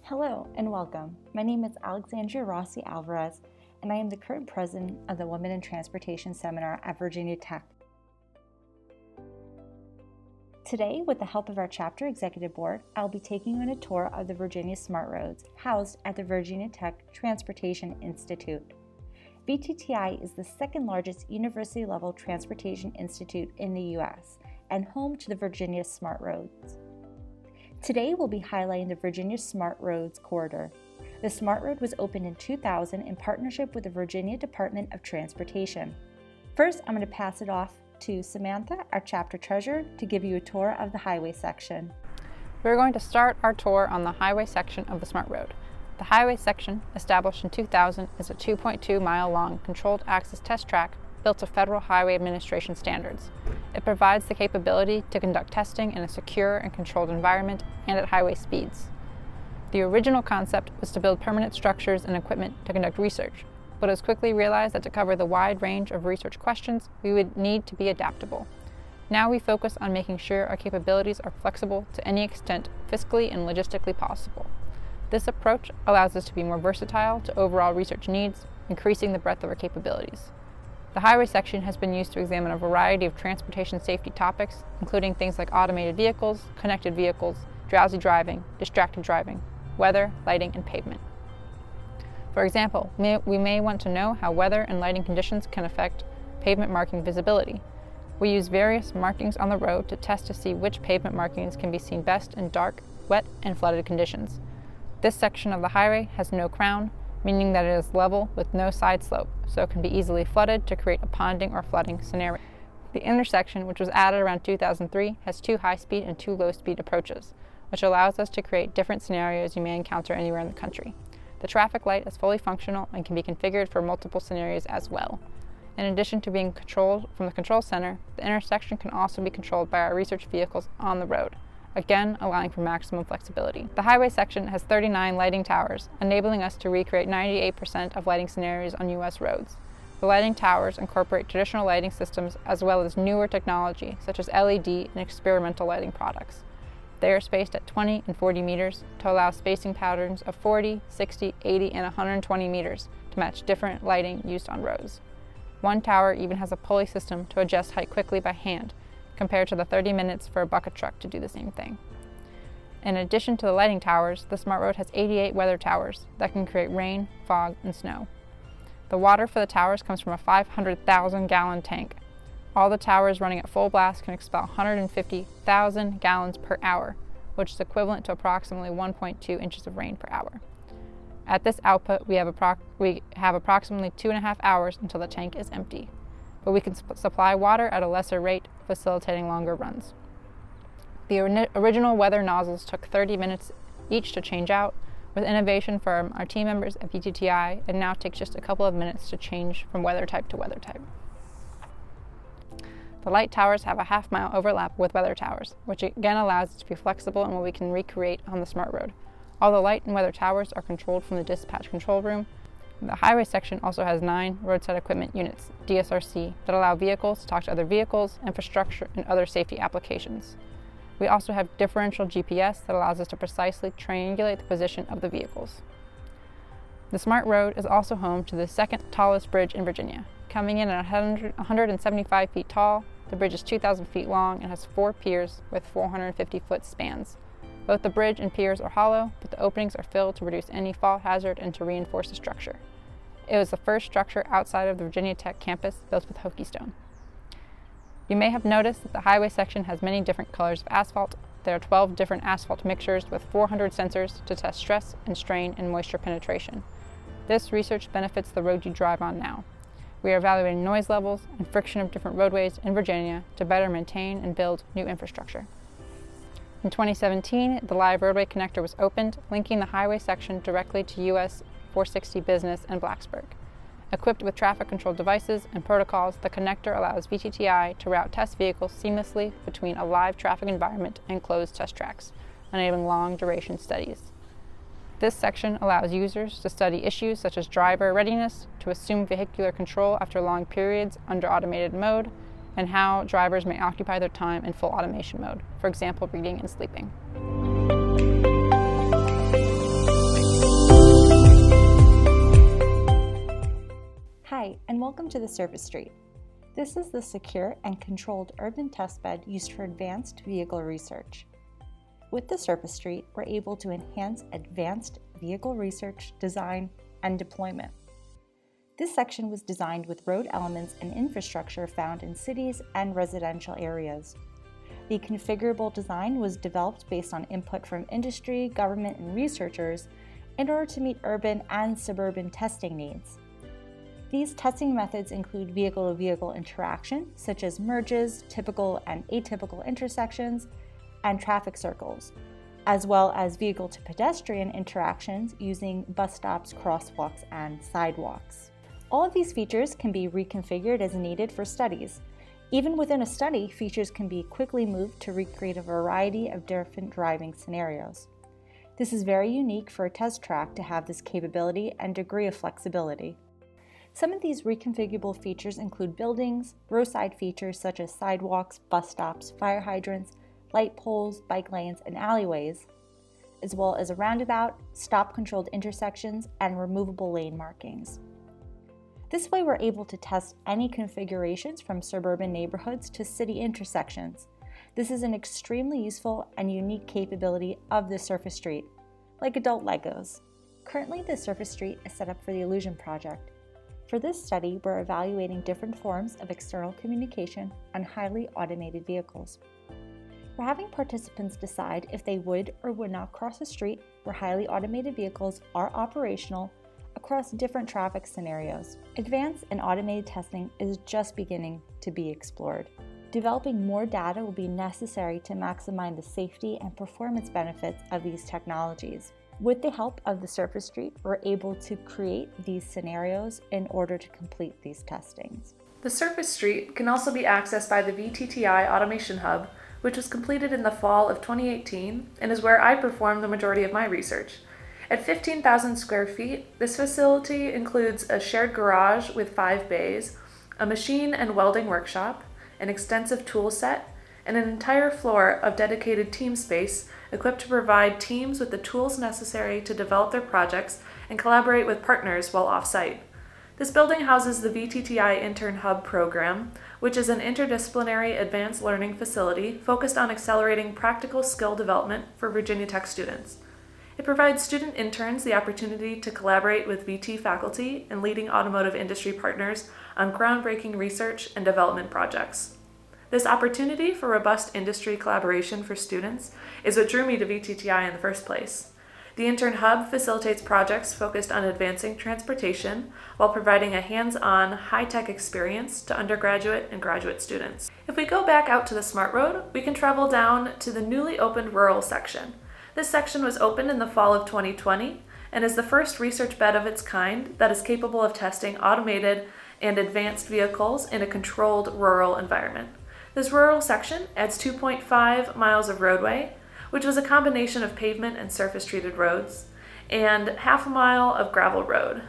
Hello and welcome. My name is Alexandria Rossi Alvarez, and I am the current president of the Women in Transportation Seminar at Virginia Tech. Today, with the help of our chapter executive board, I will be taking you on a tour of the Virginia Smart Roads, housed at the Virginia Tech Transportation Institute. VTTI is the second largest university-level transportation institute in the U.S. and home to the Virginia Smart Roads. Today, we'll be highlighting the Virginia Smart Roads Corridor. The Smart Road was opened in 2000 in partnership with the Virginia Department of Transportation. First, I'm going to pass it off to Samantha, our chapter treasurer, to give you a tour of the highway section. We're going to start our tour on the highway section of the Smart Road. The highway section, established in 2000, is a 2.2-mile-long controlled access test track built to Federal Highway Administration standards. It provides the capability to conduct testing in a secure and controlled environment and at highway speeds. The original concept was to build permanent structures and equipment to conduct research, but it was quickly realized that to cover the wide range of research questions, we would need to be adaptable. Now we focus on making sure our capabilities are flexible to any extent fiscally and logistically possible. This approach allows us to be more versatile to overall research needs, increasing the breadth of our capabilities. The highway section has been used to examine a variety of transportation safety topics, including things like automated vehicles, connected vehicles, drowsy driving, distracted driving, weather, lighting, and pavement. For example, we may want to know how weather and lighting conditions can affect pavement marking visibility. We use various markings on the road to test to see which pavement markings can be seen best in dark, wet, and flooded conditions. This section of the highway has no crown, meaning that it is level with no side slope, so it can be easily flooded to create a ponding or flooding scenario. The intersection, which was added around 2003, has 2 high-speed and 2 low-speed approaches, which allows us to create different scenarios you may encounter anywhere in the country. The traffic light is fully functional and can be configured for multiple scenarios as well. In addition to being controlled from the control center, the intersection can also be controlled by our research vehicles on the road, again allowing for maximum flexibility. The highway section has 39 lighting towers, enabling us to recreate 98% of lighting scenarios on U.S. roads. The lighting towers incorporate traditional lighting systems as well as newer technology such as LED and experimental lighting products. They are spaced at 20 and 40 meters to allow spacing patterns of 40, 60, 80, and 120 meters to match different lighting used on roads. One tower even has a pulley system to adjust height quickly by hand, compared to the 30 minutes for a bucket truck to do the same thing. In addition to the lighting towers, the Smart Road has 88 weather towers that can create rain, fog, and snow. The water for the towers comes from a 500,000-gallon tank. All the towers running at full blast can expel 150,000 gallons per hour, which is equivalent to approximately 1.2 inches of rain per hour. At this output, we have approximately 2.5 hours until the tank is empty, but we can supply water at a lesser rate, facilitating longer runs. The original weather nozzles took 30 minutes each to change out. With innovation from our team members at VTTI, it now takes just a couple of minutes to change from weather type to weather type. The light towers have a half-mile overlap with weather towers, which again allows us to be flexible in what we can recreate on the Smart Road. All the light and weather towers are controlled from the dispatch control room. The highway section also has 9 roadside equipment units, DSRC, that allow vehicles to talk to other vehicles, infrastructure, and other safety applications. We also have differential GPS that allows us to precisely triangulate the position of the vehicles. The Smart Road is also home to the second tallest bridge in Virginia. Coming in at 175 feet tall, the bridge is 2,000 feet long and has 4 piers with 450-foot spans. Both the bridge and piers are hollow, but the openings are filled to reduce any fall hazard and to reinforce the structure. It was the first structure outside of the Virginia Tech campus built with Hokie stone. You may have noticed that the highway section has many different colors of asphalt. There are 12 different asphalt mixtures with 400 sensors to test stress and strain and moisture penetration. This research benefits the road you drive on now. We are evaluating noise levels and friction of different roadways in Virginia to better maintain and build new infrastructure. In 2017, the live roadway connector was opened, linking the highway section directly to US 460 Business and Blacksburg. Equipped with traffic control devices and protocols, the connector allows VTTI to route test vehicles seamlessly between a live traffic environment and closed test tracks, enabling long-duration studies. This section allows users to study issues such as driver readiness, to assume vehicular control after long periods under automated mode, and how drivers may occupy their time in full automation mode, for example, reading and sleeping. Hi, and welcome to the Surface Street. This is the secure and controlled urban testbed used for advanced vehicle research. With the Surface Street, we're able to enhance advanced vehicle research, design, and deployment. This section was designed with road elements and infrastructure found in cities and residential areas. The configurable design was developed based on input from industry, government, and researchers in order to meet urban and suburban testing needs. These testing methods include vehicle-to-vehicle interaction, such as merges, typical and atypical intersections, and traffic circles, as well as vehicle-to-pedestrian interactions using bus stops, crosswalks, and sidewalks. All of these features can be reconfigured as needed for studies. Even within a study, features can be quickly moved to recreate a variety of different driving scenarios. This is very unique for a test track to have this capability and degree of flexibility. Some of these reconfigurable features include buildings, roadside features such as sidewalks, bus stops, fire hydrants, light poles, bike lanes, and alleyways, as well as a roundabout, stop-controlled intersections, and removable lane markings. This way we're able to test any configurations from suburban neighborhoods to city intersections. This is an extremely useful and unique capability of the Surface Street, like adult Legos. Currently, the Surface Street is set up for the Illusion Project. For this study, we're evaluating different forms of external communication on highly automated vehicles. We're having participants decide if they would or would not cross a street where highly automated vehicles are operational across different traffic scenarios. Advanced and automated testing is just beginning to be explored. Developing more data will be necessary to maximize the safety and performance benefits of these technologies. With the help of the Surface Street, we're able to create these scenarios in order to complete these testings. The Surface Street can also be accessed by the VTTI Automation Hub, which was completed in the fall of 2018 and is where I performed the majority of my research. At 15,000 square feet, this facility includes a shared garage with 5 bays, a machine and welding workshop, an extensive tool set, and an entire floor of dedicated team space equipped to provide teams with the tools necessary to develop their projects and collaborate with partners while off-site. This building houses the VTTI Intern Hub program, which is an interdisciplinary advanced learning facility focused on accelerating practical skill development for Virginia Tech students. It provides student interns the opportunity to collaborate with VT faculty and leading automotive industry partners on groundbreaking research and development projects. This opportunity for robust industry collaboration for students is what drew me to VTTI in the first place. The Intern Hub facilitates projects focused on advancing transportation while providing a hands-on, high-tech experience to undergraduate and graduate students. If we go back out to the Smart Road, we can travel down to the newly opened rural section. This section was opened in the fall of 2020 and is the first research bed of its kind that is capable of testing automated and advanced vehicles in a controlled rural environment. This rural section adds 2.5 miles of roadway, which was a combination of pavement and surface-treated roads, and half a mile of gravel road.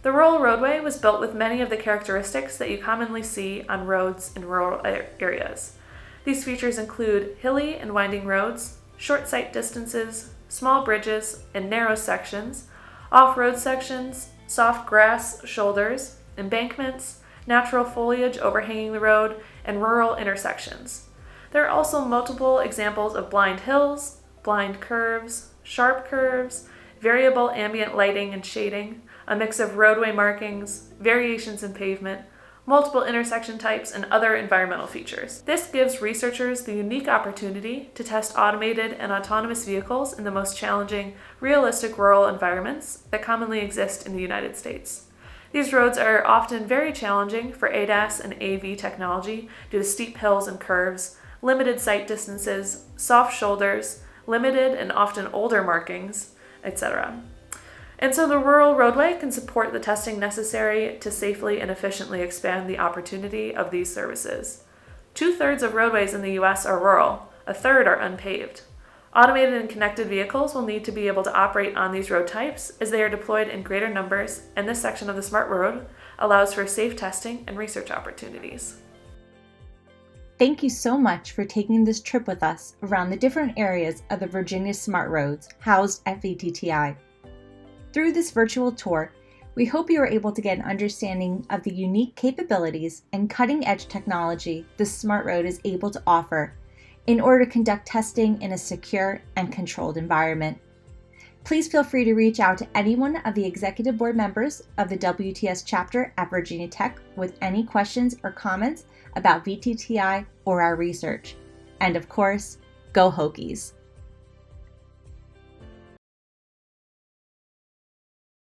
The rural roadway was built with many of the characteristics that you commonly see on roads in rural areas. These features include hilly and winding roads, short sight distances, small bridges and narrow sections, off-road sections, soft grass shoulders, embankments, natural foliage overhanging the road, and rural intersections. There are also multiple examples of blind hills, blind curves, sharp curves, variable ambient lighting and shading, a mix of roadway markings, variations in pavement, multiple intersection types, and other environmental features. This gives researchers the unique opportunity to test automated and autonomous vehicles in the most challenging, realistic rural environments that commonly exist in the United States. These roads are often very challenging for ADAS and AV technology due to steep hills and curves, limited sight distances, soft shoulders, limited and often older markings, etc. And so the rural roadway can support the testing necessary to safely and efficiently expand the opportunity of these services. 2/3 of roadways in the U.S. are rural, a third are unpaved. Automated and connected vehicles will need to be able to operate on these road types as they are deployed in greater numbers, and this section of the Smart Road allows for safe testing and research opportunities. Thank you so much for taking this trip with us around the different areas of the Virginia Smart Roads housed at VTTI. Through this virtual tour, We hope you are able to get an understanding of the unique capabilities and cutting-edge technology the Smart Road is able to offer in order to conduct testing in a secure and controlled environment. Please feel free to reach out to any one of the executive board members of the WTS chapter at Virginia Tech with any questions or comments about VTTI or our research. And of course, go Hokies!